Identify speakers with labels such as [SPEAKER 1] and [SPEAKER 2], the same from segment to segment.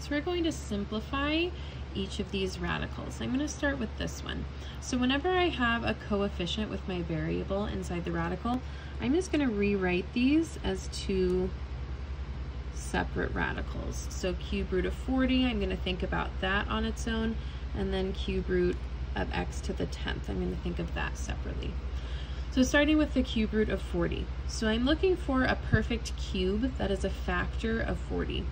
[SPEAKER 1] So we're going to simplify each of these radicals. I'm going to start with this one. So whenever I have a coefficient with my variable inside the radical, I'm just going to rewrite these as two separate radicals. So cube root of 40, I'm going to think about that on its own, and then cube root of x to the 10th, I'm going to think of that separately. So starting with the cube root of 40. So I'm looking for a perfect cube that is a factor of 40.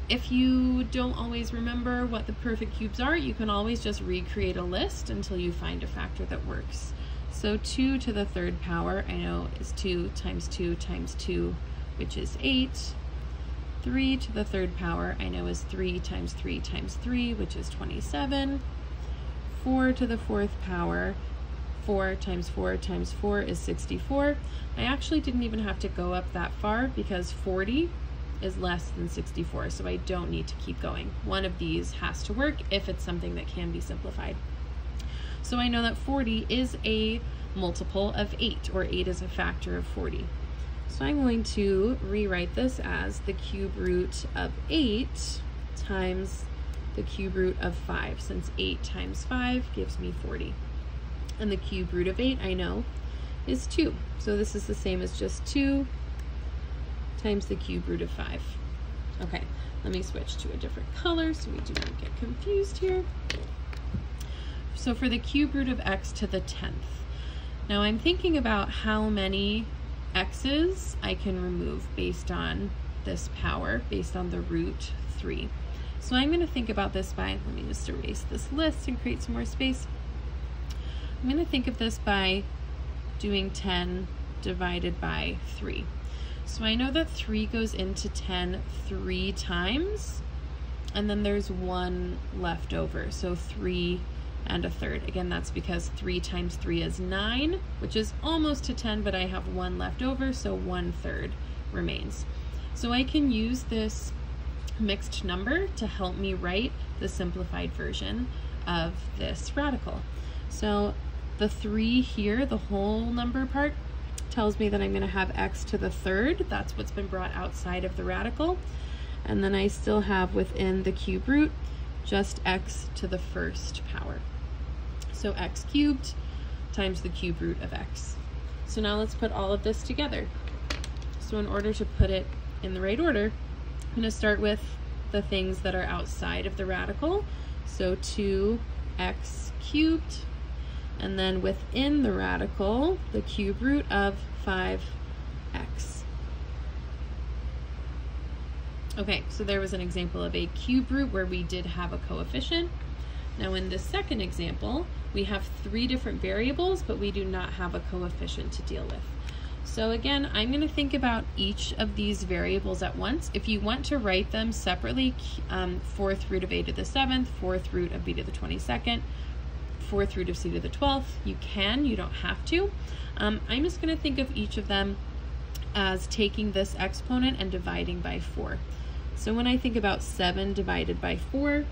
[SPEAKER 1] If you don't always remember what the perfect cubes are, you can always just recreate a list until you find a factor that works. So 2 to the 3rd power, I know, is 2 times 2 times 2, which is 8. 3 to the 3rd power, I know, is 3 times 3 times 3, which is 27. 4 to the 4th power, 4 times 4 times 4 is 64. I actually didn't even have to go up that far because 40 is less than 64, so I don't need to keep going. One of these has to work if it's something that can be simplified. So I know that 40 is a multiple of 8, or 8 is a factor of 40. So I'm going to rewrite this as the cube root of 8 times the cube root of 5, since 8 times 5 gives me 40. And the cube root of 8, I know, is 2. So this is the same as just 2 times the cube root of 5. Okay, let me switch to a different color so we do not get confused here. So for the cube root of x to the 10th, now I'm thinking about how many x's I can remove based on this power, based on the root 3. So I'm going to think about this by, let me just erase this list and create some more space. I'm going to think of this by doing 10 divided by 3. So I know that 3 goes into 10 3 times, and then there's 1 left over, so 3 and a third. Again, that's because 3 times 3 is 9, which is almost to 10, but I have 1 left over, so 1/3 remains. So I can use this mixed number to help me write the simplified version of this radical. So the 3 here, the whole number part, tells me that I'm going to have x to the 3rd. That's what's been brought outside of the radical. And then I still have within the cube root just x to the 1st power. So x cubed times the cube root of x. So now let's put all of this together. So in order to put it in the right order, I'm going to start with the things that are outside of the radical. So 2x cubed, and then within the radical, the cube root of 5x. Okay, so there was an example of a cube root where we did have a coefficient. Now in this second example, we have 3 different variables, but we do not have a coefficient to deal with. So again, I'm going to think about each of these variables at once. If you want to write them separately, 4th root of a to the 7th, 4th root of b to the 22nd, 4th root of c to the 12th, you can, you don't have to. I'm just going to think of each of them as taking this exponent and dividing by 4. So when I think about 7 divided by 4,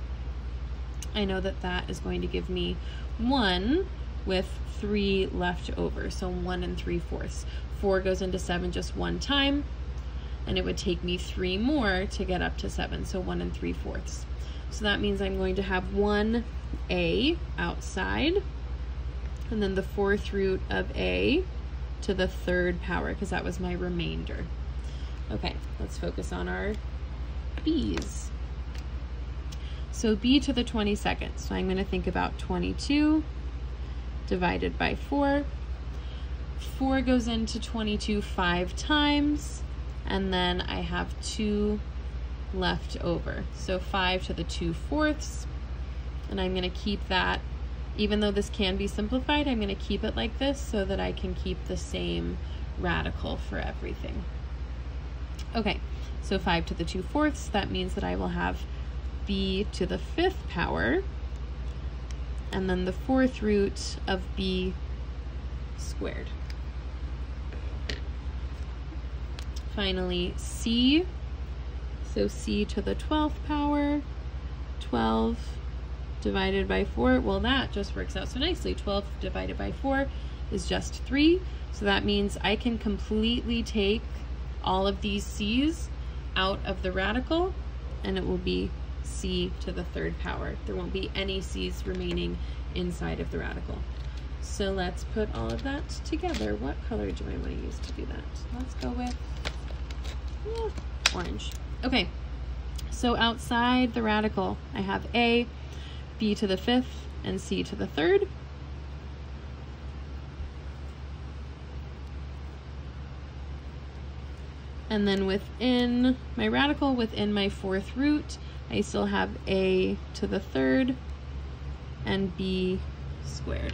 [SPEAKER 1] I know that that is going to give me 1 with 3 left over, so 1 3/4. 4 goes into 7 just one time, and it would take me 3 more to get up to 7, so 1 3/4. So that means I'm going to have 1a outside, and then the 4th root of a to the 3rd power, because that was my remainder. Okay, let's focus on our b's. So b to the 22nd, so I'm going to think about 22 divided by 4. 4 goes into 22 5 times, and then I have 2 left over. So 5 to the 2/4, and I'm going to keep that, even though this can be simplified, I'm going to keep it like this so that I can keep the same radical for everything. Okay, so 5 to the 2/4, that means that I will have b to the 5th power, and then the 4th root of b squared. Finally, c, so c to the 12th power, 12 divided by 4, well that just works out so nicely. 12 divided by 4 is just 3, so that means I can completely take all of these c's out of the radical and it will be c to the third power. There won't be any c's remaining inside of the radical. So let's put all of that together. What color do I want to use to do that? Let's go with orange. Okay, so outside the radical, I have a, b to the fifth, and c to the third. And then within my radical, within my fourth root, I still have a to the third and b squared.